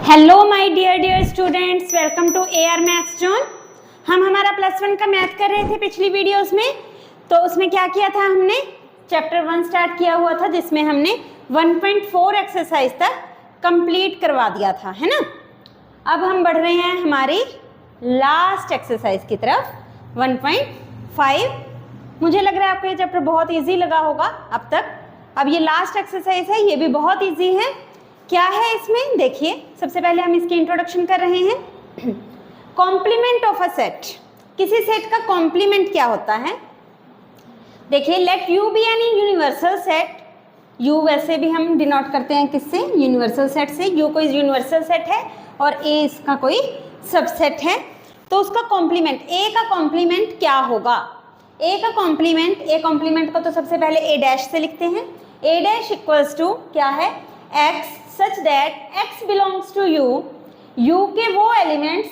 Hello my dear students, welcome to AR maths zone. हम हमारा +1 का मैथ कर रहे थे पिछली वीडियोस में। तो उसमें क्या किया था, हमने चैप्टर 1 स्टार्ट किया हुआ था जिसमें हमने 1.4 एक्सरसाइज तक कंप्लीट करवा दिया था, है ना। अब हम बढ़ रहे हैं हमारी लास्ट एक्सरसाइज की तरफ, 1.5। मुझे लग रहा है आपको ये चैप्टर बहुत ईजी लगा होगा अब तक। अब ये लास्ट एक्सरसाइज है, ये भी बहुत ईजी है। क्या है इसमें, देखिए। सबसे पहले हम इसकी इंट्रोडक्शन कर रहे हैं। कॉम्प्लीमेंट ऑफ अ सेट, किसी सेट का कॉम्प्लीमेंट क्या होता है। देखिए, let you be any universal set. You वैसे भी हम डिनोट करते हैं किससे, यूनिवर्सल सेट से। यू कोई यूनिवर्सल सेट है और ए इसका कोई सबसेट है। तो उसका कॉम्प्लीमेंट, ए का कॉम्प्लीमेंट क्या होगा। ए का कॉम्प्लीमेंट, ए कॉम्प्लीमेंट को तो सबसे पहले ए डैश से लिखते हैं। ए डैश इक्वल्स टू क्या है, x such that x belongs to U. U के वो एलिमेंट्स,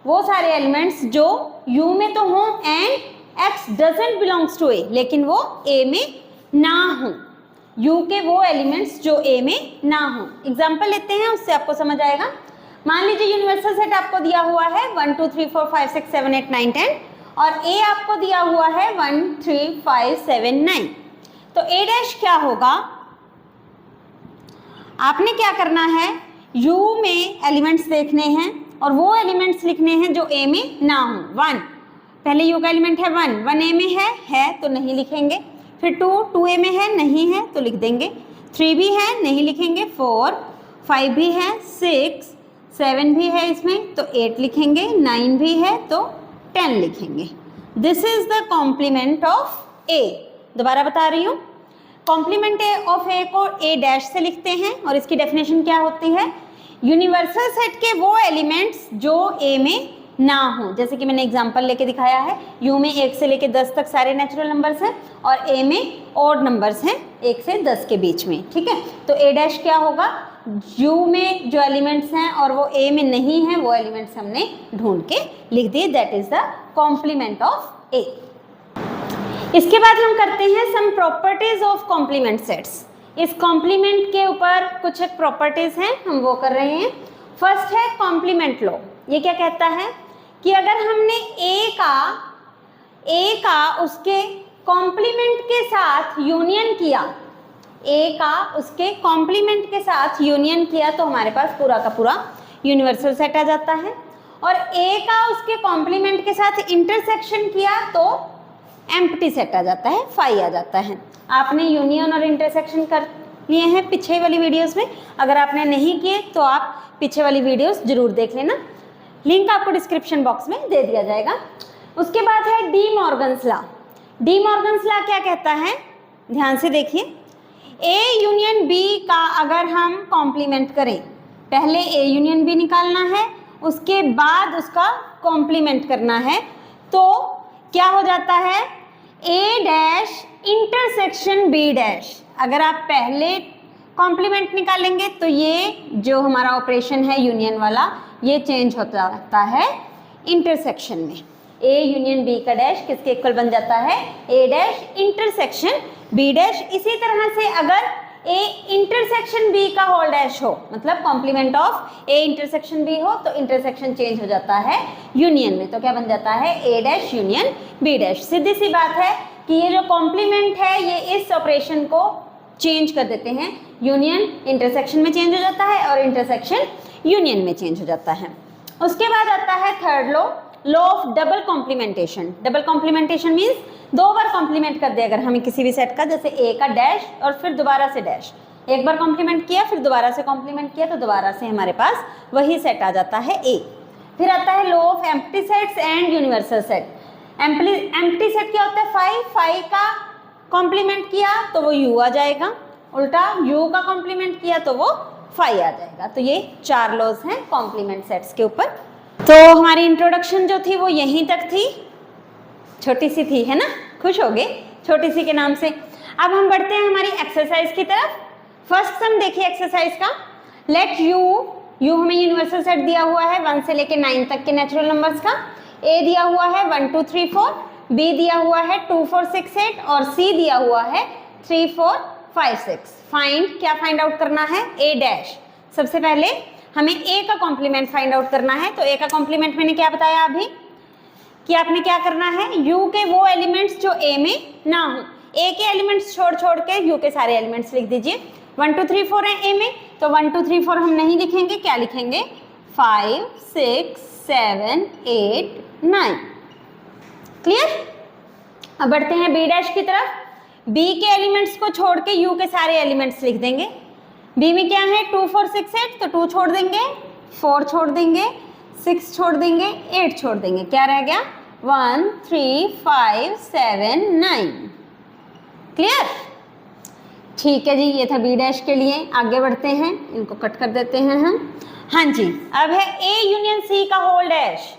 वो सारे एलिमेंट्स जो u में तो हों and x doesn't belongs to a, लेकिन वो a में ना हो। u के वो एलिमेंट्स जो a में ना हो। एग्जाम्पल लेते हैं, उससे आपको समझ आएगा। मान लीजिए यूनिवर्सल सेट आपको दिया हुआ है 1 2 3 4 5 6 7 8 9 10 और a आपको दिया हुआ है 1 3 5 7 9। तो a डैश क्या होगा, आपने क्या करना है, U में एलिमेंट्स देखने हैं और वो एलिमेंट्स लिखने हैं जो A में ना हो। 1 पहले U का एलिमेंट है 1 A में है तो नहीं लिखेंगे। फिर 2 A में है, नहीं है तो लिख देंगे। 3 भी है, नहीं लिखेंगे। 4 5 भी है, 6 7 भी है इसमें तो 8 लिखेंगे। 9 भी है तो 10 लिखेंगे। This is the complement of A। दोबारा बता रही हूँ, कॉम्प्लीमेंट ऑफ ए को ए डैश से लिखते हैं और इसकी डेफिनेशन क्या होती है, यूनिवर्सल सेट के वो एलिमेंट्स जो ए में ना हो। जैसे कि मैंने एग्जांपल लेके दिखाया है, यू में 1 से लेके 10 तक सारे नेचुरल नंबर्स हैं और ए में ऑड नंबर्स हैं 1 से 10 के बीच में, ठीक है। तो ए डैश क्या होगा, यू में जो एलिमेंट्स हैं और वो ए में नहीं है, वो एलिमेंट्स हमने ढूंढ के लिख दिए। That is the complement of A. इसके बाद हम करते हैं some properties of complement sets. इस कॉम्प्लीमेंट के ऊपर कुछ एक प्रॉपर्टीज हैं, हम वो कर रहे हैं। फर्स्ट है कॉम्प्लीमेंट लॉ। ये क्या कहता है कि अगर हमने ए का उसके कॉम्प्लीमेंट के साथ यूनियन किया, ए का उसके कॉम्प्लीमेंट के साथ यूनियन किया तो हमारे पास पूरा का पूरा यूनिवर्सल सेट आ जाता है। और ए का उसके कॉम्प्लीमेंट के साथ इंटरसेक्शन किया तो एम्प्टी सेट आ जाता है, फाई आ जाता है। आपने यूनियन और इंटरसेक्शन कर लिए हैं पीछे वाली वीडियोस में। अगर आपने नहीं किए तो आप पीछे वाली वीडियोस जरूर देख लेना, लिंक आपको डिस्क्रिप्शन बॉक्स में दे दिया जाएगा। उसके बाद है D Morgan's law. D Morgan's law क्या कहता है, ध्यान से देखिए। ए यूनियन बी का अगर हम कॉम्प्लीमेंट करें, पहले ए यूनियन बी निकालना है, उसके बाद उसका कॉम्प्लीमेंट करना है, तो क्या हो जाता है, A dash intersection B dash. अगर आप पहले कॉम्प्लीमेंट निकालेंगे तो ये जो हमारा ऑपरेशन है यूनियन वाला, ये चेंज होता रहता है इंटरसेक्शन में। ए यूनियन बी का डैश किसके इक्वल बन जाता है, A dash intersection B dash. इसी तरह से अगर ए इंटरसेक्शन बी का होल डैश हो, मतलब complement of A intersection B हो, तो इंटरसेक्शन चेंज हो जाता है यूनियन में। तो क्या बन जाता है, A dash union B dash. सीधी सी बात है कि ये जो कॉम्प्लीमेंट है ये इस ऑपरेशन को चेंज कर देते हैं। यूनियन इंटरसेक्शन में चेंज हो जाता है और इंटरसेक्शन यूनियन में चेंज हो जाता है। उसके बाद आता है third law, law of double complementation. Double complementation means 2 बार कॉम्प्लीमेंट कर दिया अगर हमें किसी भी सेट का, जैसे ए का डैश और फिर दोबारा से डैश। एक बार कॉम्प्लीमेंट किया फिर दोबारा से कॉम्प्लीमेंट किया तो दोबारा से हमारे पास वही सेट आ जाता है ए। फिर आता है law of empty sets and universal set. Empty set क्या होता है, 5 का कॉम्प्लीमेंट किया तो वो यू आ जाएगा, उल्टा यू का कॉम्प्लीमेंट किया तो वो 5 आ जाएगा। तो ये 4 लॉज हैं कॉम्प्लीमेंट सेट्स के ऊपर। तो हमारी इंट्रोडक्शन जो थी वो यहीं तक थी, छोटी सी थी, है ना। खुश हो गए छोटी सी के नाम से। अब हम बढ़ते हैं हमारी एक्सरसाइज की तरफ। फर्स्ट सम देखिए एक्सरसाइज का। लेट यू हमें यूनिवर्सल सेट दिया हुआ है 1 से लेके 9 तक के नेचुरल नंबर्स का। ए दिया हुआ है 1 2 3 4, बी दिया हुआ है 2 4 6 8 और सी दिया हुआ है 3 4 5 6। फाइंड, क्या फाइंड आउट करना है, ए डैश। सबसे पहले हमें ए का कॉम्प्लीमेंट फाइंड आउट करना है। तो ए का कॉम्प्लीमेंट मैंने क्या बताया अभी कि आपने क्या करना है, यू के वो एलिमेंट्स जो ए में ना हो, ए के एलिमेंट्स छोड़ छोड़ के यू के सारे एलिमेंट्स लिख दीजिए। 1 2 3 4 है ए में, तो 1 2 3 4 हम नहीं लिखेंगे, क्या लिखेंगे 5 6 7 8 9। क्लियर। अब बढ़ते हैं बी डैश की तरफ। बी के एलिमेंट्स को छोड़ के यू के सारे एलिमेंट्स लिख देंगे। बी में क्या है 2 4 6 8, तो 2 छोड़ देंगे, 4 छोड़ देंगे, 6 छोड़ देंगे, 8 छोड़ देंगे, क्या रह गया 1 3 5 7 9। क्लियर। ठीक है जी, ये था बी डैश के लिए। आगे बढ़ते हैं, इनको कट कर देते हैं हम। हाँ जी, अब है ए यूनियन सी का whole dash.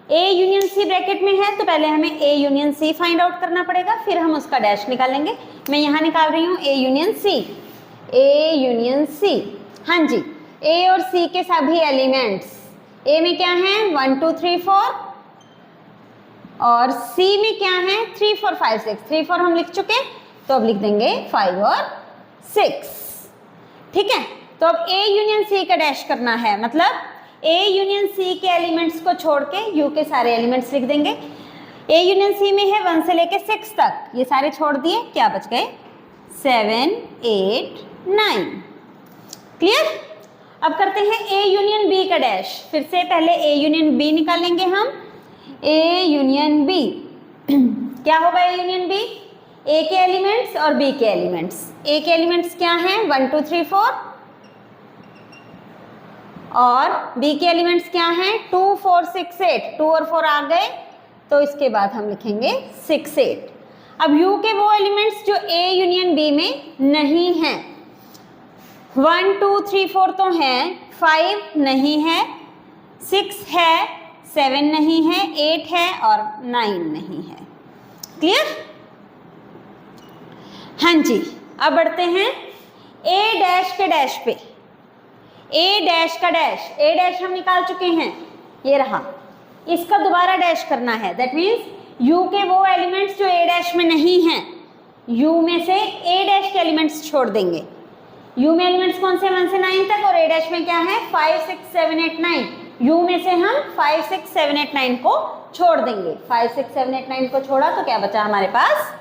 A union C bracket में है, तो पहले हमें A union C find out करना पड़ेगा, फिर हम उसका डैश निकालेंगे। मैं यहाँ निकाल रही हूँ ए यूनियन सी, ए यूनियन सी। हाँ जी, ए और सी के सभी एलिमेंट्स, ए में क्या है 1 2 3 4 और सी में क्या है 3 4 5 6। 3 4 हम लिख चुके, तो अब लिख देंगे 5 और 6। ठीक है, तो अब ए यूनियन सी का डैश करना है, मतलब ए यूनियन सी के एलिमेंट्स को छोड़ के यू के सारे एलिमेंट्स लिख देंगे। ए यूनियन सी में है 1 से लेके 6 तक, ये सारे छोड़ दिए, क्या बच गए 7 8 9। क्लियर। अब करते हैं ए यूनियन बी का डैश। फिर से पहले ए यूनियन बी निकालेंगे हम। ए यूनियन बी क्या होगा ए यूनियन बी, ए के एलिमेंट्स और बी के एलिमेंट्स। ए के एलिमेंट्स क्या हैं 1 2 3 4 और बी के एलिमेंट्स क्या हैं 2 4 6 8। 2 और 4 आ गए, तो इसके बाद हम लिखेंगे 6 8। अब यू के वो एलिमेंट्स जो ए यूनियन बी में नहीं हैं, 1 2 3 4 तो हैं, 5 नहीं है, 6 है, 7 नहीं है, 8 है और 9 नहीं है। क्लियर। हाँ जी, अब बढ़ते हैं ए डैश के डैश पे। ए डैश का डैश, ए डैश हम निकाल चुके हैं, ये रहा, इसका दोबारा डैश करना है। दैट मीन्स यू के वो एलिमेंट्स जो ए डैश में नहीं हैं, यू में से ए डैश के एलिमेंट्स छोड़ देंगे। यू में एलिमेंट्स कौन से 1 से 9 तक, और ए डैश में क्या है 5 6 7 8 9। यू में से हम 5 6 7 8 9 को छोड़ देंगे। 5 6 7 8 9 को छोड़ा, तो क्या बचा हमारे पास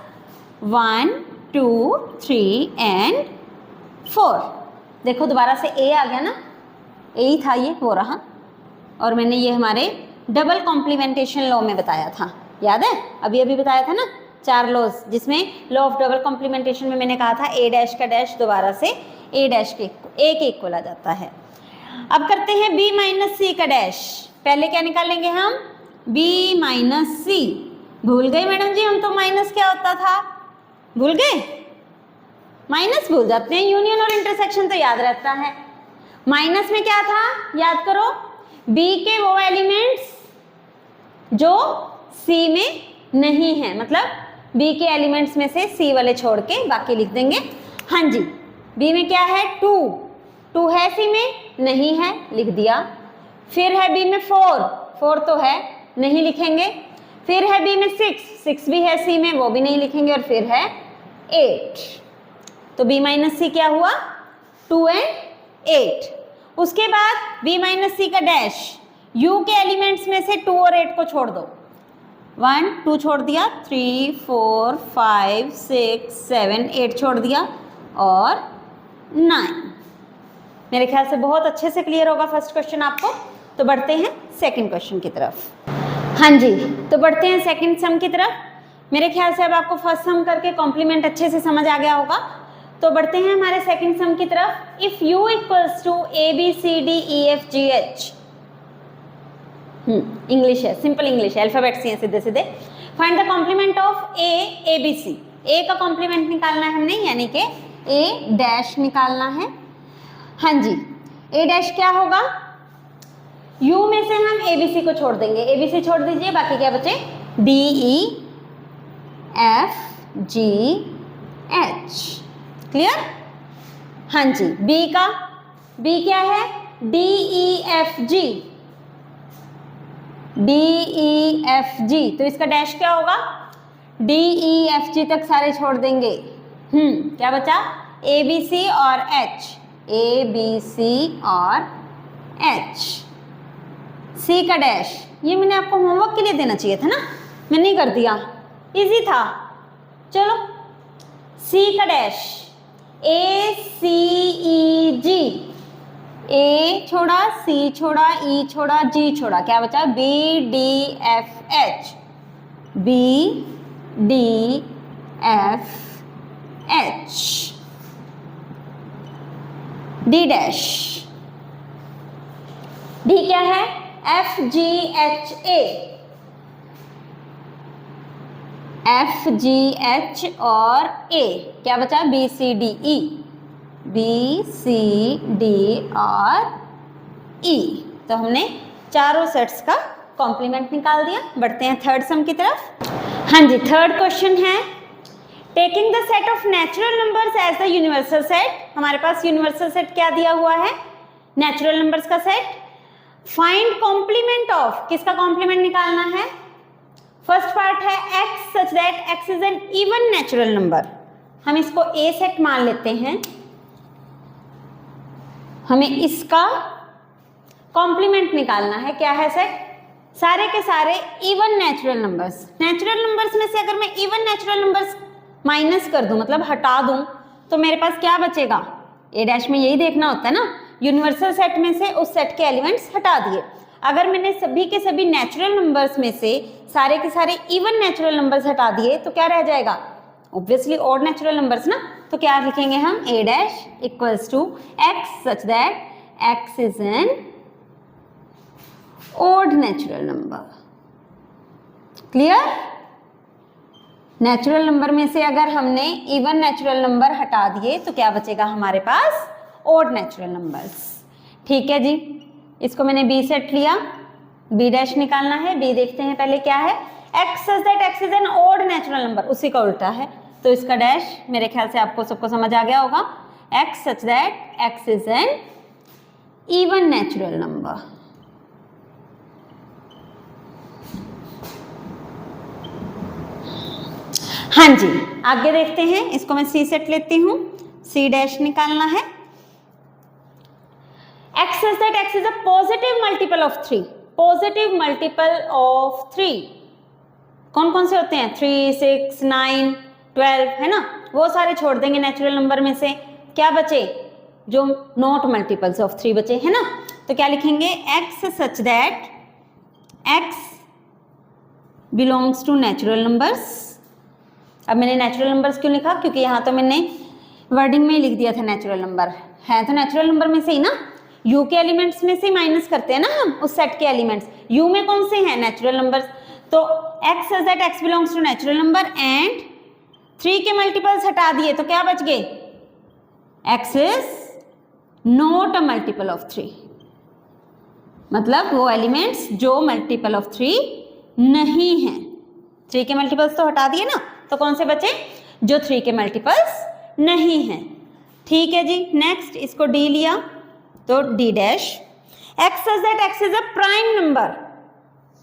1 2 3 एंड 4। देखो दोबारा से ए आ गया ना, ए ही था ये, वो रहा। और मैंने ये हमारे डबल कॉम्प्लीमेंटेशन लॉ में बताया था, याद है, अभी अभी बताया था ना 4 लॉज, जिसमें लॉ ऑफ डबल कॉम्प्लीमेंटेशन में मैंने कहा था ए डैश का डैश दोबारा से ए डैश के ए के इक्वल आ जाता है। अब करते हैं बी माइनस सी का डैश। पहले क्या निकालेंगे हम बी माइनस सी। भूल गए मैडम जी हम तो, माइनस क्या होता था भूल गए, माइनस भूल जाते हैं, यूनियन और इंटरसेक्शन तो याद रहता है। माइनस में क्या था याद करो, बी के वो एलिमेंट्स जो सी में नहीं है, मतलब बी के एलिमेंट्स में से सी वाले छोड़ के बाकी लिख देंगे। हाँ जी, बी में क्या है 2, 2 है सी में, नहीं है, लिख दिया। फिर है बी में 4, 4 तो है, नहीं लिखेंगे। फिर है बी में 6, 6 भी है सी में, वो भी नहीं लिखेंगे। और फिर है 8, तो बी माइनस सी क्या हुआ 2 एंड 8। उसके बाद बी माइनस सी का डैश, यू के एलिमेंट्स में से 2 और 8 को छोड़ दो। 1 2 छोड़ दिया, 3 4 5 6 7 8 छोड़ दिया और 9। मेरे ख्याल से बहुत अच्छे से क्लियर होगा फर्स्ट क्वेश्चन आपको। तो बढ़ते हैं सेकंड क्वेश्चन की तरफ। हाँ जी, तो बढ़ते हैं सेकंड सम की तरफ। मेरे ख्याल से अब आपको फर्स्ट सम करके कॉम्प्लीमेंट अच्छे से समझ आ गया होगा। तो बढ़ते हैं हमारे सेकंड सम की तरफ। If U equals to A B C D E F G H, English है, सिंपल इंग्लिश है, अल्फाबेट्स हैं सीधे सीधे। Find the complement of A B C. A का कॉम्प्लीमेंट निकालना है हमने, यानी कि ए डैश निकालना है। हाँ जी, ए डैश क्या होगा, यू में से हम ए बी सी को छोड़ देंगे, ए बी सी छोड़ दीजिए, बाकी क्या बचे D E F G H. Clear. हाँ जी, बी का, बी क्या है डी ई एफ जी, डी ई एफ जी, तो इसका डैश क्या होगा डी ई एफ जी तक सारे छोड़ देंगे। क्या बचा ए बी सी और एच, ए बी सी और एच, सी का डैश, ये मैंने आपको होमवर्क के लिए देना चाहिए था ना, मैंने नहीं कर दिया, इजी था। चलो सी का डैश, ए सी ई जी, ए छोड़ा, सी छोड़ा, ई छोड़ा, जी छोड़ा, क्या बचा? B D F H, B D F H, D dash, D क्या है? F G H A, F G H और ए, क्या बचा? B C D E, B C D और ई। तो हमने चारों सेट्स का कॉम्प्लीमेंट निकाल दिया। बढ़ते हैं थर्ड सम की तरफ। हाँ जी, थर्ड क्वेश्चन है taking the set of natural numbers as the universal set. हमारे पास यूनिवर्सल सेट क्या दिया हुआ है? नेचुरल नंबर्स का सेट। फाइंड कॉम्प्लीमेंट ऑफ, किसका कॉम्प्लीमेंट निकालना है? फर्स्ट पार्ट है x such that x is an even natural number. हम इसको ए सेट मान लेते हैं। हमें इसका कॉम्प्लीमेंट निकालना है। क्या है सेट? सारे के सारे even natural numbers. Natural numbers में से अगर मैं इवन नेचुरल नंबर्स माइनस कर दूं, मतलब हटा दूं, तो मेरे पास क्या बचेगा? ए डैश में यही देखना होता है ना, यूनिवर्सल सेट में से उस सेट के एलिमेंट्स हटा दिए। अगर मैंने सभी के सभी नेचुरल नंबर्स में से सारे के सारे इवन नेचुरल नंबर्स हटा दिए तो क्या रह जाएगा? ऑब्वियसली ऑड नेचुरल नंबर्स ना। तो क्या लिखेंगे हम? A dash equals to X such that X is an odd natural number. Clear? Natural number में से अगर हमने इवन नेचुरल नंबर हटा दिए तो क्या बचेगा हमारे पास? Odd natural numbers. ठीक है जी, इसको मैंने बी सेट लिया, बी डैश निकालना है। बी देखते हैं पहले क्या है? X such that X is an odd natural number, उसी का उल्टा है, तो इसका डैश मेरे ख्याल से आपको सबको समझ आ गया होगा। X such that X is an even natural number. हाँ जी, आगे देखते हैं। इसको मैं सी सेट लेती हूं, सी डैश निकालना है। X such that X is a positive multiple of 3। Positive multiple of 3 कौन कौन से होते हैं? 3, 6, 9, 12 है ना, वो सारे छोड़ देंगे नेचुरल नंबर में से। क्या बचे? जो नॉट मल्टीपल्स ऑफ 3 बचे, है ना। तो क्या लिखेंगे? X such that x belongs to natural numbers. अब मैंने नेचुरल नंबर्स क्यों लिखा? क्योंकि यहाँ तो मैंने वर्डिंग में ही लिख दिया था नेचुरल नंबर है, तो नेचुरल नंबर में से ही ना, यू के एलिमेंट्स में से माइनस करते हैं ना हम उस सेट के एलिमेंट्स। यू में कौन से हैं? Natural numbers. तो X such that x belongs to natural number and 3 के मल्टीपल्स हटा दिए तो क्या बच गए? X is not a multiple of 3, मतलब वो एलिमेंट्स जो मल्टीपल ऑफ 3 नहीं है। 3 के मल्टीपल्स तो हटा दिए ना, तो कौन से बचे? जो 3 के मल्टीपल्स नहीं हैं। ठीक है जी, नेक्स्ट इसको डी लिया तो D dash x such that X is a prime number.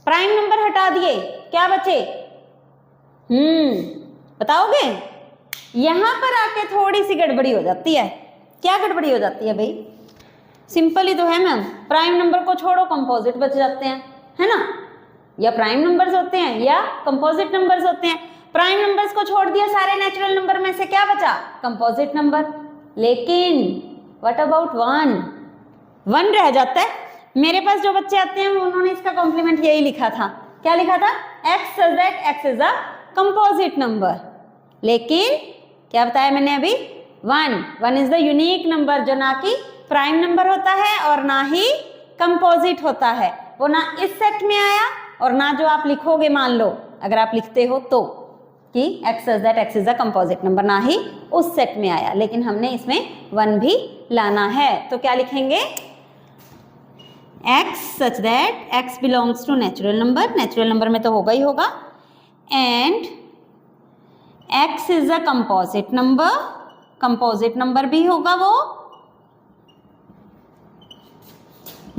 Prime number हटा दिए, क्या बचे? बताओगे? यहां पर आके थोड़ी सी गड़बड़ी हो जाती है। क्या गड़बड़ी हो जाती है भाई? सिंपल ही तो है मैम, प्राइम नंबर को छोड़ो कंपोजिट बच जाते हैं, है ना। या प्राइम नंबर्स होते हैं या कंपोजिट नंबर्स होते हैं। प्राइम नंबर्स को छोड़ दिया सारे नेचुरल नंबर में से, क्या बचा? Composite number. लेकिन व्हाट अबाउट 1 रह जाता है। मेरे पास जो बच्चे आते हैं उन्होंने इसका कॉम्प्लीमेंट यही लिखा था। क्या लिखा था? X such that X is a composite number. लेकिन क्या बताया मैंने अभी? 1 इज द यूनिक नंबर, जो ना कि प्राइम नंबर होता है और ना ही कंपोजिट होता है। वो ना इस सेट में आया और ना जो आप लिखोगे, मान लो अगर आप लिखते हो तो कि x such that X is a composite number, ना ही उस सेट में आया, लेकिन हमने इसमें 1 भी लाना है। तो क्या लिखेंगे? X such that x belongs to natural number, natural number में तो होगा ही होगा, and x is a composite number, composite number भी होगा वो,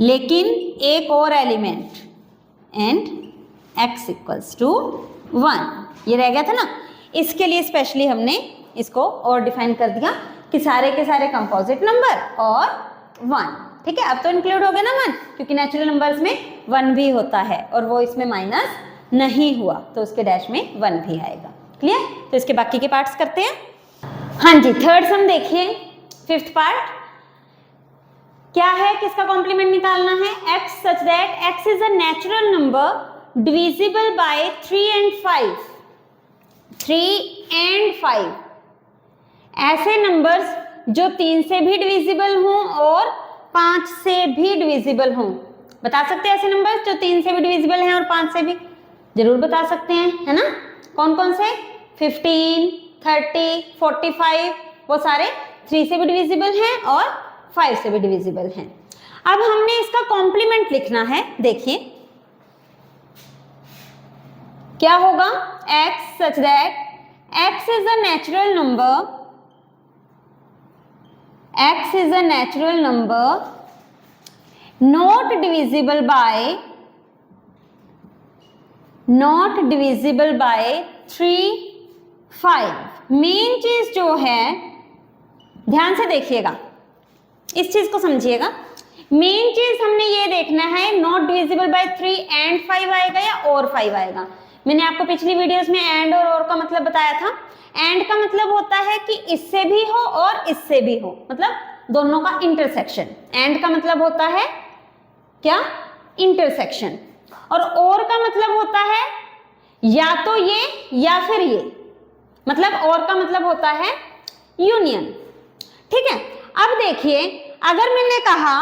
लेकिन एक और element, and x equals to 1। ये रह गया था ना, इसके लिए स्पेशली हमने इसको और डिफाइन कर दिया कि सारे के सारे कंपोजिट नंबर और 1। ठीक है, अब तो इंक्लूड हो गया ना 1, क्योंकि नेचुरल नंबर्स में 1 भी होता है और वो इसमें माइनस नहीं हुआ तो उसके डैश में 1 भी आएगा। क्लियर? तो इसके बाकी के पार्ट्स करते हैं। हाँ जी, थर्ड सम देखिए, फिफ्थ पार्ट क्या है, किसका कॉम्प्लीमेंट निकालना है, x such that x is a natural number divisible by 3 and 5। 3 and 5 ऐसे नंबर्स जो 3 से भी डिविजिबल हों और 5 से भी डिविजिबल हों। बता सकते हैं ऐसे नंबर्स जो 3 से भी डिविजिबल हैं और 5 से भी? जरूर बता सकते हैं, है ना। कौन कौन से? 15, 30, 45, वो सारे 3 से भी डिविजिबल हैं और 5 से भी डिविजिबल हैं। अब हमने इसका कॉम्प्लीमेंट लिखना है। देखिए क्या होगा, x such that x is a natural number, x is a natural number not divisible by 3, 5। Main चीज जो है, ध्यान से देखिएगा, इस चीज को समझिएगा। मेन चीज हमने ये देखना है नॉट डिविजिबल बाय 3 and 5 आएगा या और 5 आएगा। मैंने आपको पिछली वीडियोस में एंड और का मतलब बताया था। एंड का मतलब होता है कि इससे भी हो और इससे भी हो, मतलब दोनों का इंटरसेक्शन। एंड का मतलब होता है क्या? इंटरसेक्शन। और का मतलब होता है या तो ये या फिर ये, मतलब और का मतलब होता है यूनियन। ठीक है, अब देखिए अगर मैंने कहा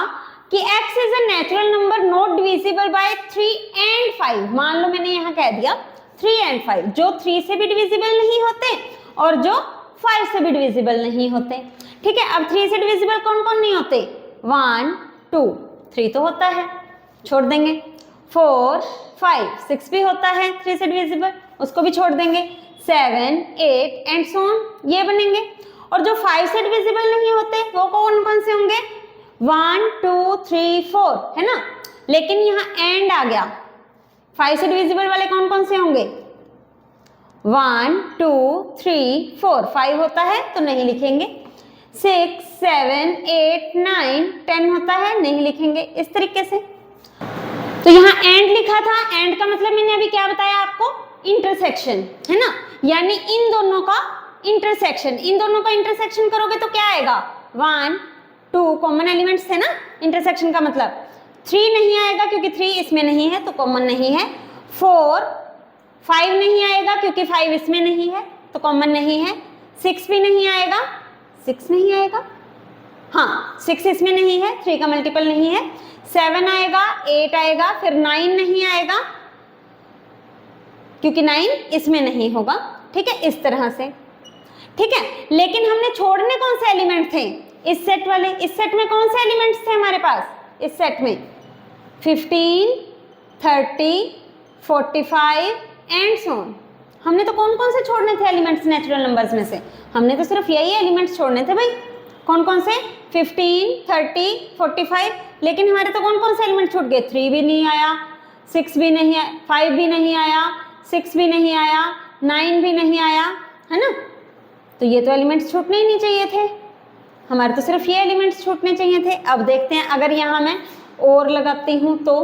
कि x is a natural number not divisible by 3 and 5, मान लो मैंने यहाँ कह दिया 3 and 5, जो 3 से भी डिविजिबल नहीं होते और जो 5 से भी डिविजिबल नहीं होते। ठीक है, अब 3 से डिविजिबल कौन कौन नहीं होते? 1, 2, 3 तो होता है, छोड़ देंगे। 4, 5, 6 भी होता है 3 से डिविजिबल, उसको भी छोड़ देंगे। 7, 8 एंड सो ऑन, ये बनेंगे। और जो 5 से डिविजिबल नहीं होते वो कौन कौन से होंगे? 1, 2, 3, 4, है ना। लेकिन यहाँ एंड आ गया, 5 से डिविजिबल वाले कौन कौन से होंगे? 1, 2, 3, 4, 5 होता है तो नहीं लिखेंगे। 6, 7, 8, 9, 10 होता है, नहीं लिखेंगे। इस तरीके से तो यहाँ एंड लिखा था, एंड का मतलब मैंने अभी क्या बताया आपको? इंटरसेक्शन, है ना। यानी इन दोनों का इंटरसेक्शन, इन दोनों का इंटरसेक्शन करोगे तो क्या आएगा? 1, 2 कॉमन एलिमेंट्स है ना, इंटरसेक्शन का मतलब। 3 नहीं आएगा क्योंकि 3 इसमें नहीं है तो कॉमन नहीं है। 4, 5 नहीं आएगा क्योंकि 5 इसमें नहीं है तो कॉमन नहीं है। 6 भी नहीं आएगा, 6 नहीं आएगा, हाँ 6 इसमें नहीं है, 3 का मल्टीपल नहीं है। 7 आएगा, 8 आएगा, फिर 9 नहीं आएगा क्योंकि 9 इसमें नहीं होगा। ठीक है, इस तरह से। ठीक है, लेकिन हमने छोड़ने कौन से एलिमेंट थे? इस सेट वाले। इस सेट में कौन से एलिमेंट्स थे हमारे पास? इस सेट में 15, 30, 45 एंड सो ऑन। हमने तो कौन कौन से छोड़ने थे एलिमेंट्स नेचुरल नंबर्स में से? हमने तो सिर्फ यही एलिमेंट्स छोड़ने थे भाई। कौन कौन से? 15, 30, 45। लेकिन हमारे तो कौन कौन से एलिमेंट छूट गए? 3 भी नहीं आया, 6 भी नहीं आया, 5 भी नहीं आया, 6 भी नहीं आया, 9 भी नहीं आया, है ना। तो ये तो एलिमेंट्स छूटने ही नहीं चाहिए थे, हमारे तो सिर्फ ये एलिमेंट्स छूटने चाहिए थे। अब देखते हैं, अगर यहाँ मैं और लगाती हूँ तो,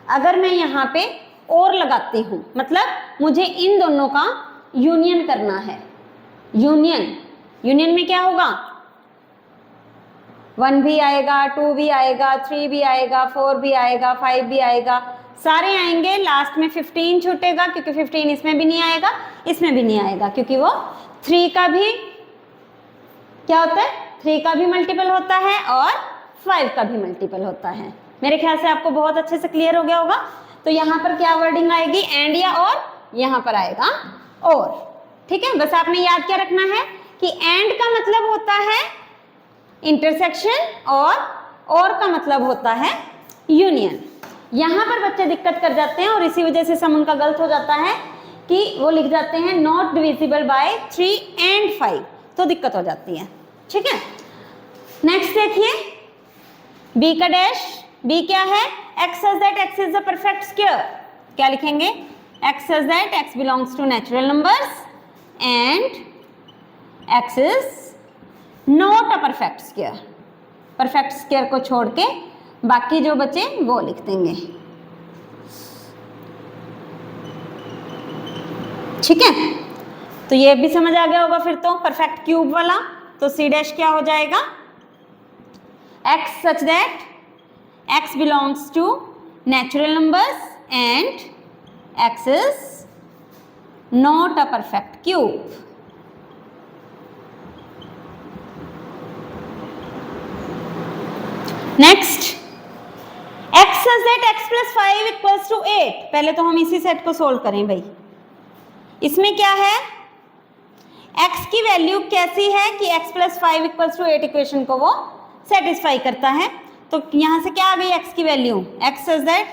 अगर मैं यहाँ पे और लगाती हूँ मतलब मुझे इन दोनों का यूनियन करना है। यूनियन में क्या होगा? 1 भी आएगा, 2 भी आएगा, 3 भी आएगा, 4 भी आएगा, 5 भी आएगा, सारे आएंगे। लास्ट में 15 छूटेगा क्योंकि 15 इसमें भी नहीं आएगा, इसमें भी नहीं आएगा, क्योंकि वो 3 का भी क्या होता है? 3 का भी मल्टीपल होता है और 5 का भी मल्टीपल होता है। मेरे ख्याल से आपको बहुत अच्छे से क्लियर हो गया होगा। तो यहाँ पर क्या वर्डिंग आएगी? एंड या और, यहाँ पर आएगा और। ठीक है, बस आपने याद क्या रखना है कि एंड का मतलब होता है इंटरसेक्शन और का मतलब होता है यूनियन। यहाँ पर बच्चे दिक्कत कर जाते हैं और इसी वजह से सम उनका गलत हो जाता है कि वो लिख जाते हैं नॉट डिविजिबल बाय 3 and 5, तो दिक्कत हो जाती है। ठीक है, नेक्स्ट देखिए बी का डैश। बी क्या है? x says that x is a perfect square। क्या लिखेंगे? x says that x belongs to natural numbers and x is not a perfect square। Perfect square को छोड़ के बाकी जो बचे वो लिख देंगे। ठीक है, तो ये भी समझ आ गया होगा फिर तो परफेक्ट क्यूब वाला। तो सी डैश क्या हो जाएगा, x such that x belongs to natural numbers and x is not a perfect cube. Next, x such that x plus 5 equals to 8। पहले तो हम इसी सेट को सोल्व करें भाई। इसमें क्या है, x की वैल्यू कैसी है कि x plus 5 equals to 8 equation को वो सेटिस्फाई करता है। तो यहाँ से क्या आ गई x की value, x such that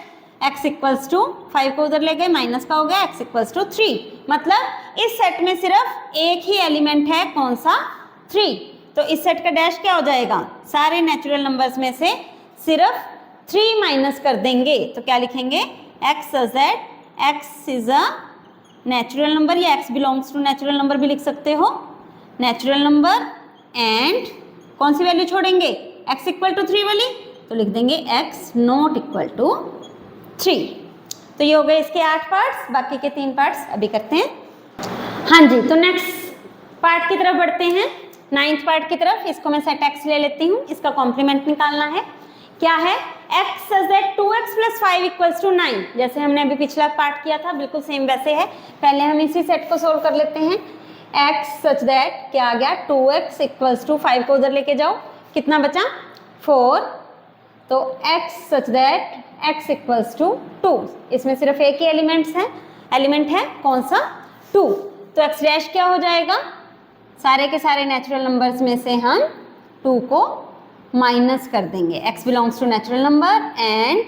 x equals to 5 को उधर ले गए, माइनस का हो गया x इक्वल्स टू 3। मतलब इस सेट में सिर्फ एक ही एलिमेंट है, कौन सा, 3। तो इस सेट का डैश क्या हो जाएगा, सारे नेचुरल नंबर्स में से सिर्फ 3 माइनस कर देंगे। तो क्या लिखेंगे, x such that x is a natural number, या x belongs to natural number भी लिख सकते हो, नेचुरल नंबर एंड कौन सी वैल्यू छोड़ेंगे, x इक्वल टू 3 वाली, तो लिख देंगे x नॉट इक्वल टू 3। तो ये हो गए इसके 8 पार्ट्स, बाकी के 3 पार्ट्स अभी करते हैं। हाँ जी, तो नेक्स्ट पार्ट की तरफ बढ़ते हैं, 9th पार्ट की तरफ। इसको मैं सेट x ले लेती हूँ, इसका कॉम्प्लीमेंट निकालना है। क्या है, x such that 2x plus 5 equals to 9। जैसे हमने अभी पिछला पार्ट किया था बिल्कुल सेम वैसे है। पहले हम इसी सेट को सोल्व कर लेते हैं। x सच दैट क्या आ गया, 2x इक्वल्स टू 5 को उधर लेके जाओ, कितना बचा 4। तो x such that x equals to 2। इसमें सिर्फ एक ही एलिमेंट है कौन सा, 2। तो x डैश क्या हो जाएगा, सारे के सारे नेचुरल नंबर्स में से हम 2 को माइनस कर देंगे। x belongs to natural number and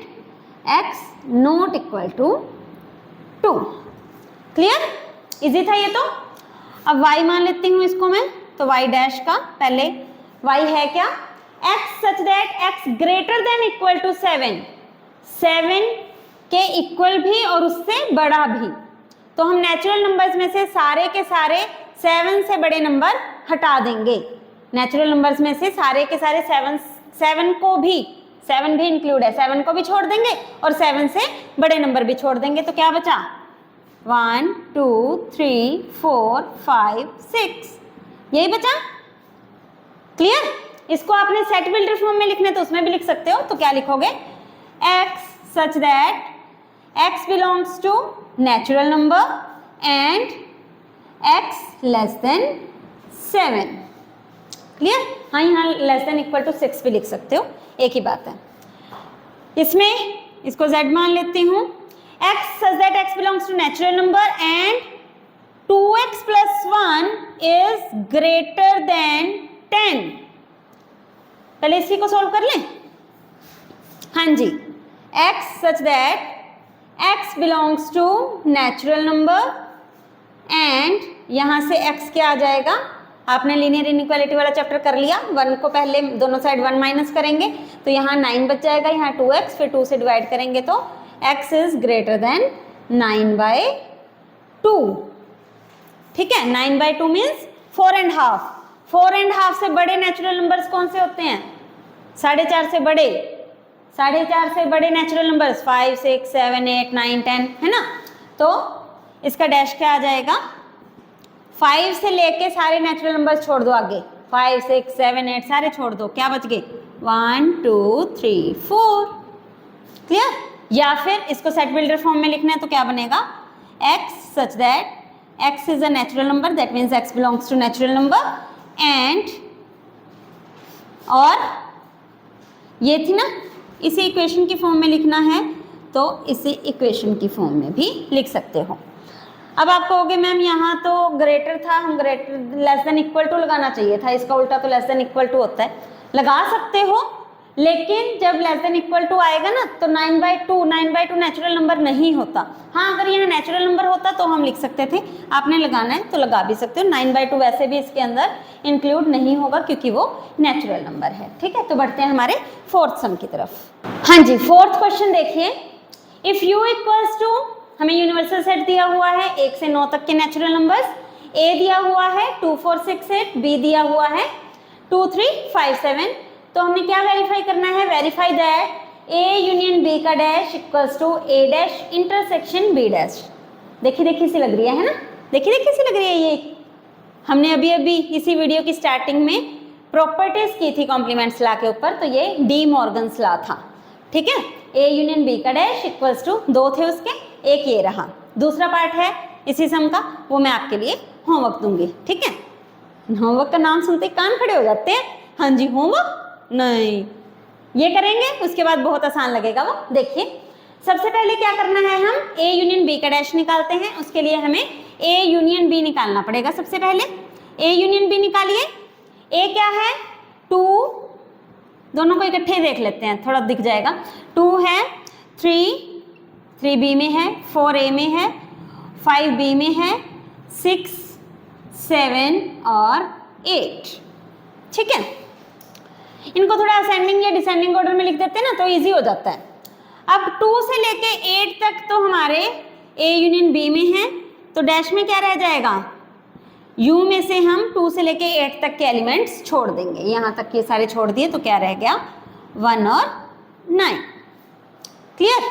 x not equal to 2। Clear, easy था ये तो। अब y मान लेती हूँ इसको मैं, तो y डैश का पहले y है क्या, x such that x greater than equal to 7, 7 के इक्वल भी और उससे बड़ा भी। तो हम नेचुरल नंबर्स में से सारे के सारे 7 से बड़े नंबर हटा देंगे। नेचुरल नंबर्स में से सारे के सारे 7 को भी, 7 भी इंक्लूड है, 7 को भी छोड़ देंगे और 7 से बड़े नंबर भी छोड़ देंगे। तो क्या बचा, 1 2 3 4 5 6, यही बचा। क्लियर, इसको आपने सेट बिल्डर फॉर्म में लिखना है तो उसमें भी लिख सकते हो। तो क्या लिखोगे, x such that x belongs to natural number and x less than 7। Clear, हाँ यहाँ लेस देन इक्वल टू 6 भी लिख सकते हो, एक ही बात है। इसमें इसको z मान लेती हूँ, x such that x belongs to natural number and 2x plus 1 is greater than 10। पहले इसी को सोल्व कर लें। हाँ जी, x such that x belongs to natural number and यहाँ से x क्या आ जाएगा, आपने लीनियर इनइक्वालिटी वाला चैप्टर कर लिया। 1 को पहले दोनों साइड 1 माइनस करेंगे तो यहाँ 9 बच जाएगा, यहाँ 2x, फिर 2 से डिवाइड करेंगे तो x इज ग्रेटर देन 9/2। ठीक है, 9/2 मीन्स 4.5। 4.5 से बड़े नेचुरल नंबर्स कौन से होते हैं, 4.5 से बड़े, 4.5 से बड़े नेचुरल नंबर्स 5 6 7 8 9 10 है ना। तो इसका डैश क्या आ जाएगा, 5 से लेके सारे नेचुरल नंबर्स छोड़ दो आगे, 5 6 7 8 सारे छोड़ दो, क्या बच गए 1 2 3 4। क्लियर, या फिर इसको सेट बिल्डर फॉर्म में लिखना है तो क्या बनेगा, x such that x is a natural number, that means x belongs to natural number and, और ये थी ना, इसी इक्वेशन की फॉर्म में लिखना है तो इसी इक्वेशन की फॉर्म में भी लिख सकते हो। अब आप कहोगे मैम यहाँ तो ग्रेटर था, हम greater less than equal to लगाना चाहिए था, इसका उल्टा तो लेस देन इक्वल टू होता है। लगा सकते हो, लेकिन जब लेस देन इक्वल टू आएगा ना तो 9/2 नेचुरल नंबर नहीं होता। हाँ, अगर यहाँ नेचुरल नंबर होता तो हम लिख सकते थे, आपने लगाना है तो लगा भी सकते हो। 9/2 वैसे भी इसके अंदर इंक्लूड नहीं होगा क्योंकि वो नेचुरल नंबर है। ठीक है, तो बढ़ते हैं हमारे 4th सम की तरफ। हाँ जी, 4th क्वेश्चन देखिए, इफ u इक्वल्स टू, हमें यूनिवर्सल सेट दिया हुआ है 1 से 9 तक के नेचुरल नंबर्स, a दिया हुआ है 2 4 6 8, b दिया हुआ है 2 3 5 7, तो हमने क्या वेरीफाई करना है, verify that A union B का dash equals to A dash intersection B dash. देखी देखी सी लग रही है ना, देखी देखी सी लग रही है ये। हमने अभी अभी इसी वीडियो की स्टार्टिंग में प्रॉपर्टीज की थी कॉम्प्लीमेंट्स लॉ के ऊपर, तो ये डी मॉर्गन्स लॉ था, ठीक है। ए यूनियन बी का डैश इक्वल्स टू, दो थे उसके, एक ये रहा। दूसरा पार्ट है इसी सम का, वो मैं आपके लिए होमवर्क दूंगी, ठीक है। होमवर्क का नाम सुनते ही कान खड़े हो जाते हैं, हाँ जी होमवर्क नहीं, ये करेंगे उसके बाद बहुत आसान लगेगा वो। देखिए सबसे पहले क्या करना है, हम ए यूनियन बी का डैश निकालते हैं। उसके लिए हमें ए यूनियन बी निकालना पड़ेगा। सबसे पहले ए यूनियन बी निकालिए। ए क्या है, 2, दोनों को इकट्ठे देख लेते हैं, थोड़ा दिख जाएगा। 2 है, 3 बी में है, 4 ए में है, 5 बी में है, 6, 7 और 8, ठीक है। इनको थोड़ा असेंडिंग या डिसेंडिंग ऑर्डर में लिख देते हैं ना, तो इजी हो जाता है। अब 2 से लेके 8 तक तो हमारे ए यूनियन बी में है, तो डैश में क्या रह जाएगा, यू में से हम 2 से लेके 8 तक के एलिमेंट्स छोड़ देंगे। यहाँ तक ये सारे छोड़ दिए तो क्या रह गया, 1 और 9। क्लियर,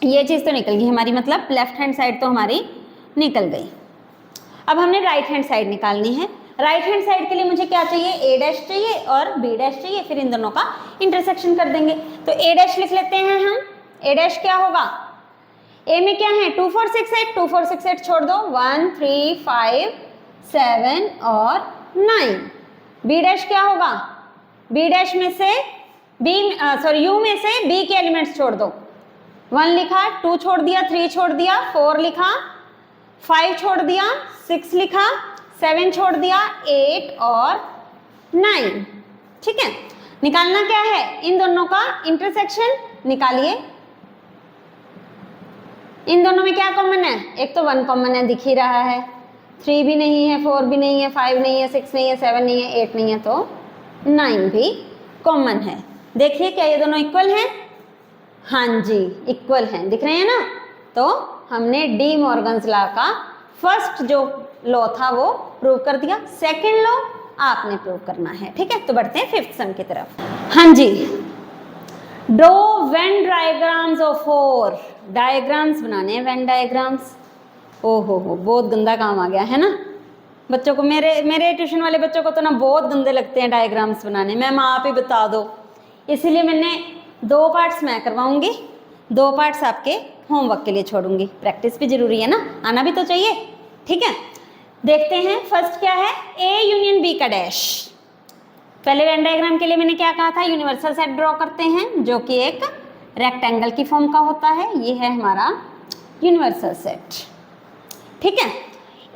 ये चीज़ तो निकल गई हमारी, मतलब लेफ्ट हैंड साइड तो हमारी निकल गई। अब हमने राइट हैंड साइड निकालनी है। राइट हैंड साइड के लिए मुझे क्या चाहिए, ए डैश चाहिए और बी डैश चाहिए, फिर इन दोनों का इंटरसेक्शन कर देंगे। तो ए डैश लिख लेते हैं हम। ए डैश क्या होगा, ए में क्या है, 2 4 6 8, 2 4 6 8 छोड़ दो, 1 3 5 7 और 9। बी डैश क्या होगा, बी डैश में से यू में से बी के एलिमेंट्स छोड़ दो। 1 लिखा, 2 छोड़ दिया, 3 छोड़ दिया, 4 लिखा, 5 छोड़ दिया, 6 लिखा, 7 छोड़ दिया, 8 और 9, ठीक है। निकालना क्या है, इन दोनों का इंटरसेक्शन निकालिए। इन दोनों में क्या कॉमन है, एक तो 1 कॉमन है, दिख ही रहा है। 3 भी नहीं है, 4 भी नहीं है, 5 नहीं है, 6 नहीं है, 7 नहीं है, 8 नहीं है, तो 9 भी कॉमन है। देखिए क्या ये दोनों इक्वल हैं, हाँ जी इक्वल हैं, दिख रहे हैं ना। तो हमने डी मॉर्गन्स लॉ का फर्स्ट जो लॉ था वो प्रूव कर दिया, सेकंड लॉ आपने प्रूव करना है, ठीक है। तो बढ़ते हैं 5th सम की तरफ। हाँ जी, draw Venn diagrams of 4, diagrams बनाने हैं, वेन डायग्राम्स। ओहो हो, बहुत गंदा काम आ गया है ना बच्चों को। मेरे ट्यूशन वाले बच्चों को तो ना बहुत गंदे लगते हैं डायग्राम्स बनाने। मैम आप ही बता दो, इसीलिए मैंने 2 पार्ट्स मैं करवाऊंगी, 2 पार्ट्स आपके होमवर्क के लिए छोड़ूंगी। प्रैक्टिस भी जरूरी है ना, आना भी तो चाहिए, ठीक है। देखते हैं फर्स्ट क्या है, ए यूनियन बी का डैश। पहले वेन डायग्राम के लिए मैंने क्या कहा था, यूनिवर्सल सेट ड्रॉ करते हैं जो कि एक रेक्टेंगल की फॉर्म का होता है। ये है हमारा यूनिवर्सल सेट, ठीक है।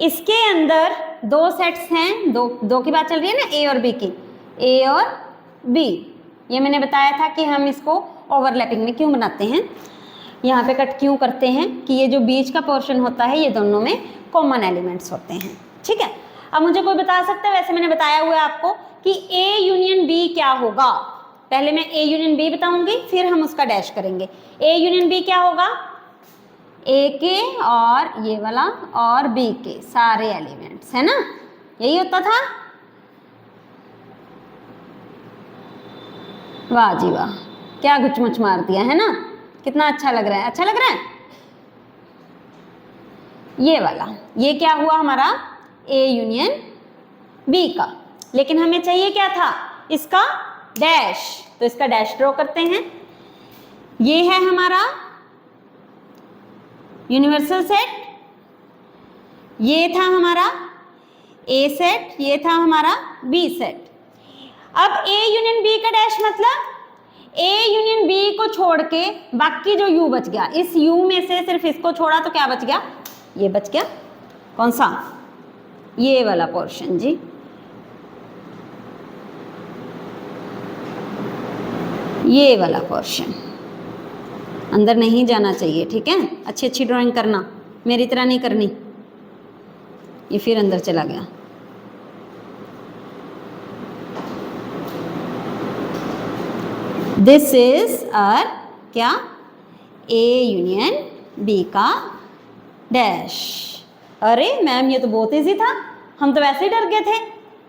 इसके अंदर 2 सेट्स हैं, दो की बात चल रही है ना, ए और बी की, ए और बी। ये मैंने बताया था कि हम इसको ओवरलैपिंग में क्यों बनाते हैं, यहाँ पे कट क्यों करते हैं, कि ये जो बीच का पोर्शन होता है ये दोनों में कॉमन एलिमेंट्स होते हैं, ठीक है। अब मुझे कोई बता सकता है, वैसे मैंने बताया हुआ है आपको कि ए यूनियन बी क्या होगा। पहले मैं ए यूनियन बी बताऊंगी, फिर हम उसका डैश करेंगे। ए यूनियन बी क्या होगा, ए के और ये वाला और बी के सारे एलिमेंट्स, है ना, यही होता था। वाह जी वाह, क्या गुचमुच मार दिया है ना, कितना अच्छा लग रहा है, अच्छा लग रहा है। ये वाला, ये क्या हुआ हमारा, ए यूनियन बी का। लेकिन हमें चाहिए क्या था, इसका डैश, तो इसका डैश ड्रॉ करते हैं। ये है हमारा यूनिवर्सल सेट, ये था हमारा ए सेट, ये था हमारा बी सेट। अब ए यूनियन बी का डैश मतलब ए यूनियन बी को छोड़ के बाकी जो यू बच गया, इस यू में से सिर्फ इसको छोड़ा तो क्या बच गया, ये बच गया, कौन सा, ये वाला पोर्शन जी, ये वाला पोर्शन अंदर नहीं जाना चाहिए, ठीक है। अच्छी अच्छी ड्राइंग करना, मेरी तरह नहीं करनी। ये फिर अंदर चला गया। दिस इज आर क्या, ए यूनियन बी का डैश। अरे मैम ये तो बहुत इजी था, हम तो वैसे ही डर गए थे।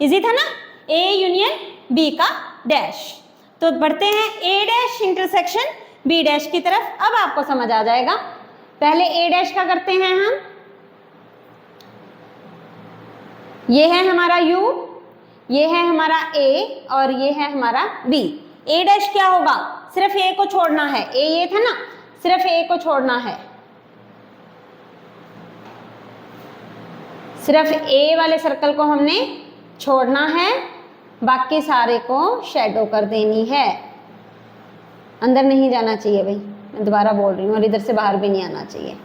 इजी था ना, ए यूनियन बी का डैश। तो बढ़ते हैं ए डैश इंटरसेक्शन बी डैश की तरफ। अब आपको समझ आ जाएगा। पहले ए डैश का करते हैं हम। ये है हमारा यू, ये है हमारा ए और ये है हमारा बी। ए डैश क्या होगा, सिर्फ ए को छोड़ना है। ए ये था ना, सिर्फ ए को छोड़ना है, सिर्फ ए वाले सर्कल को हमने छोड़ना है, बाकी सारे को शैडो कर देनी है। अंदर नहीं जाना चाहिए भाई, मैं दोबारा बोल रही हूँ, और इधर से बाहर भी नहीं आना चाहिए,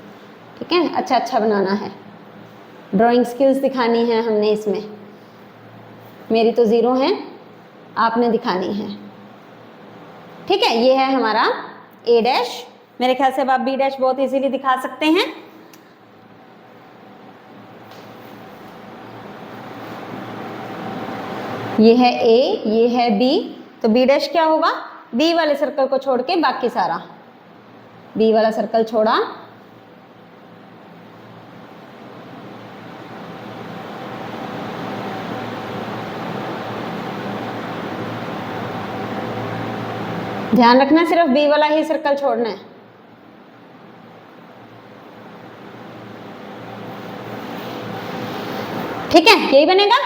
ठीक है। अच्छा अच्छा बनाना है, ड्राइंग स्किल्स दिखानी है हमने इसमें। मेरी तो 0 है, आपने दिखानी है, ठीक है। ये है हमारा ए डैश। मेरे ख्याल से अब आप बी डैश बहुत इजीली दिखा सकते हैं। ये है ए, ये है बी, तो बी डैश क्या होगा, बी वाले सर्कल को छोड़ के बाकी सारा, बी वाला सर्कल छोड़ा, ध्यान रखना सिर्फ बी वाला ही सर्कल छोड़ना है। ठीक है, यही बनेगा।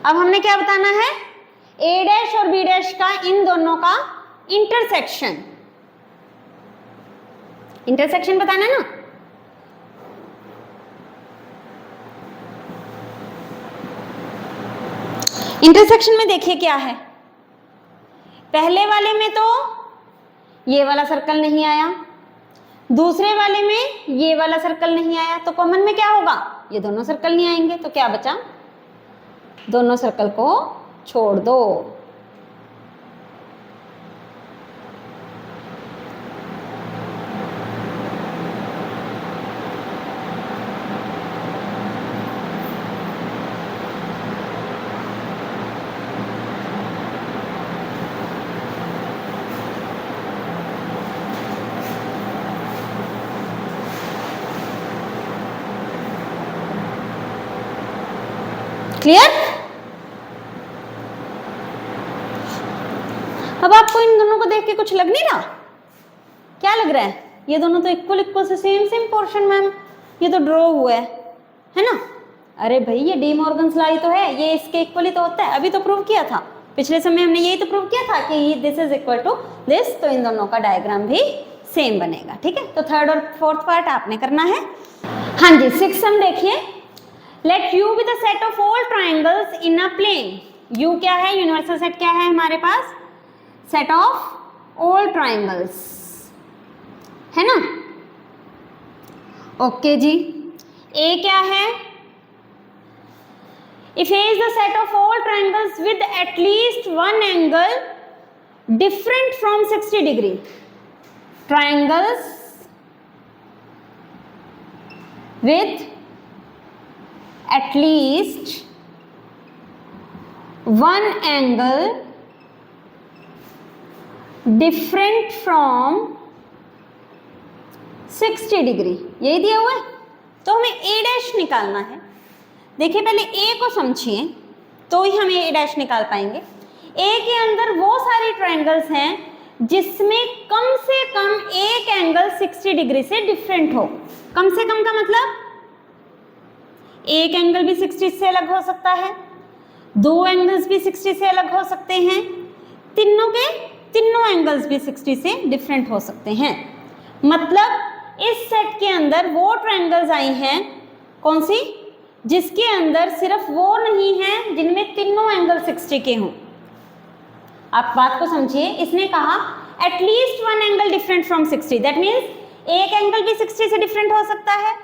अब हमने क्या बताना है, ए डैश और बी डैश का, इन दोनों का इंटरसेक्शन, इंटरसेक्शन बताना है ना। इंटरसेक्शन में देखिए क्या है, पहले वाले में तो ये वाला सर्कल नहीं आया, दूसरे वाले में ये वाला सर्कल नहीं आया, तो कॉमन में क्या होगा, ये दोनों सर्कल नहीं आएंगे, तो क्या बचा, दोनों सर्कल को छोड़ दो। क्लियर। अब आपको इन दोनों को देख के कुछ लग नहीं रहा, क्या लग रहा है, ये दोनों तो इक्वल इक्वल से सेम पोर्शन मैम, ये तो ड्रॉ हुआ है ना। अरे भाई ये डी मॉर्गन्स लॉ तो है, ये इसके इक्वल ही तो होता है, अभी तो प्रूव किया था, पिछले समय हमने यही तो प्रूव किया था कि this is equal to this, तो इन दोनों का डायग्राम भी सेम बनेगा, ठीक है। तो थर्ड और फोर्थ पार्ट आपने करना है। हाँ जी, 6 सम देखिए, late U be the set of all triangles in a plane। U क्या है, यूनिवर्सल सेट क्या है हमारे पास, सेट ऑफ ऑल ट्राइंगल्स, है ना। ओके जी, A क्या है, if A is the set of all triangles with at least one angle different from 60 degree, triangles with at least one angle different from 60 degree, यही दिया हुआ है। तो हमें ए डैश निकालना है। देखिए पहले ए को समझिए तो ही हम ए डैश निकाल पाएंगे। ए के अंदर वो सारे ट्रायंगल्स हैं जिसमें कम से कम एक एंगल 60 डिग्री से डिफरेंट हो। कम से कम का मतलब एक एंगल भी 60 से अलग हो सकता है, 2 एंगल्स भी 60 से अलग हो सकते हैं, तीनों एंगल्स भी 60 से डिफरेंट हो सकते हैं। मतलब इस सेट के अंदर वो ट्रायंगल्स आई हैं, कौन सी, जिसके अंदर सिर्फ वो नहीं है जिनमें तीनों एंगल 60 के हों। आप बात को समझिए, इसने कहा at least one angle different from 60, that means एक एंगल भी 60 से डिफरेंट हो सकता है,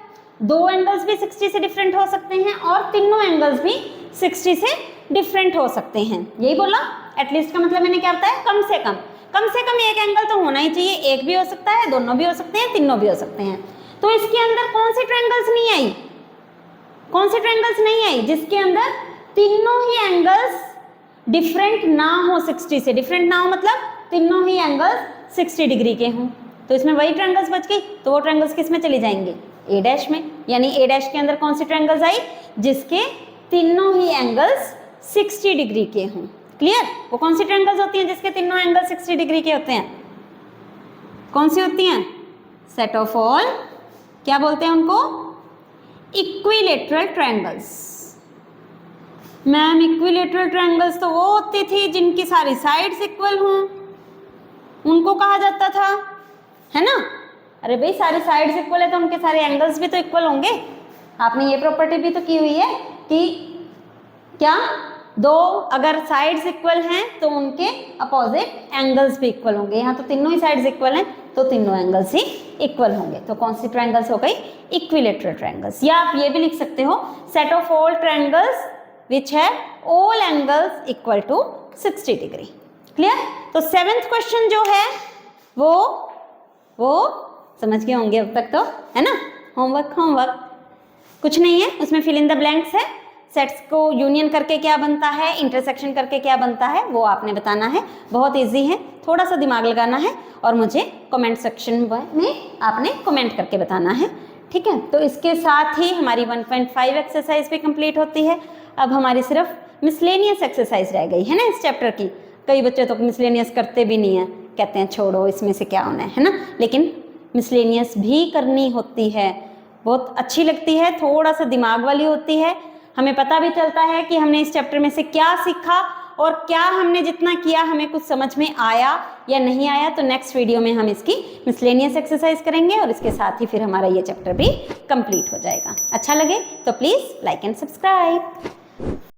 2 एंगल्स भी 60 से डिफरेंट हो सकते हैं और तीनों एंगल्स भी 60 से डिफरेंट हो सकते हैं। यही बोला, एटलीस्ट का मतलब मैंने क्या बताया, कम से कम एक एंगल तो होना ही चाहिए। एक भी हो सकता है, दोनों भी हो सकते हैं, तीनों भी हो सकते हैं। तो इसके अंदर कौन सी ट्रायंगल्स नहीं आई, कौन सी ट्रायंगल्स नहीं आई, जिसके अंदर तीनों ही एंगल्स डिफरेंट ना हो 60 से। डिफरेंट ना हो मतलब तीनों ही एंगल्स 60 डिग्री के हों। तो इसमें वही ट्रायंगल्स बच गई, तो वो ट्रायंगल्स किस में चली जाएंगे, ए डैश में। यानी ए डैश के अंदर कौन सी ट्रायंगल्स आई, जिसके तीनों ही एंगल्स 60 डिग्री के हों। क्लियर? वो कौन सी ट्रायंगल्स होती हैं जिसके तीनों एंगल 60 डिग्री के होते हैं? कौन सी होती हैं? सेट ऑफ ऑल, क्या बोलते हैं उनको? Equilateral triangles. Ma'am equilateral triangles तो वो होती थी जिनकी सारी साइड्स इक्वल हों, उनको कहा जाता था, है ना? अरे भाई सारी साइड्स इक्वल है तो उनके सारे एंगल्स भी तो इक्वल होंगे। आपने ये प्रॉपर्टी भी तो की हुई है कि क्या दो अगर साइड्स इक्वल हैं तो उनके अपोजिट एंगल्स भी इक्वल होंगे। यहाँ तो तीनों ही साइड्स इक्वल हैं तो तीनों एंगल्स ही इक्वल होंगे। तो कौन सी ट्रायंगल्स हो गई? Equilateral triangles. या आप ये भी लिख सकते हो set of all triangles which है all angles equal to 60 degree. Clear? तो 7th क्वेश्चन जो है वो समझ गए होंगे अब तक तो, है ना? होमवर्क कुछ नहीं है, उसमें फिल इन द ब्लैंक्स है। सेट्स को यूनियन करके क्या बनता है, इंटरसेक्शन करके क्या बनता है, वो आपने बताना है। बहुत इजी है, थोड़ा सा दिमाग लगाना है और मुझे कमेंट सेक्शन में आपने कमेंट करके बताना है, ठीक है? तो इसके साथ ही हमारी 1.5 एक्सरसाइज भी कंप्लीट होती है। अब हमारी सिर्फ मिसलेनियस एक्सरसाइज रह गई है ना इस चैप्टर की। कई बच्चे तो मिसलेनियस करते भी नहीं है, कहते हैं छोड़ो इसमें से क्या होना है ना? लेकिन मिसलेनियस भी करनी होती है, बहुत अच्छी लगती है, थोड़ा सा दिमाग वाली होती है। हमें पता भी चलता है कि हमने इस चैप्टर में से क्या सीखा और क्या हमने जितना किया हमें कुछ समझ में आया या नहीं आया। तो नेक्स्ट वीडियो में हम इसकी मिसलेनियस एक्सरसाइज करेंगे और इसके साथ ही फिर हमारा ये चैप्टर भी कंप्लीट हो जाएगा। अच्छा लगे तो प्लीज़ लाइक एंड सब्सक्राइब।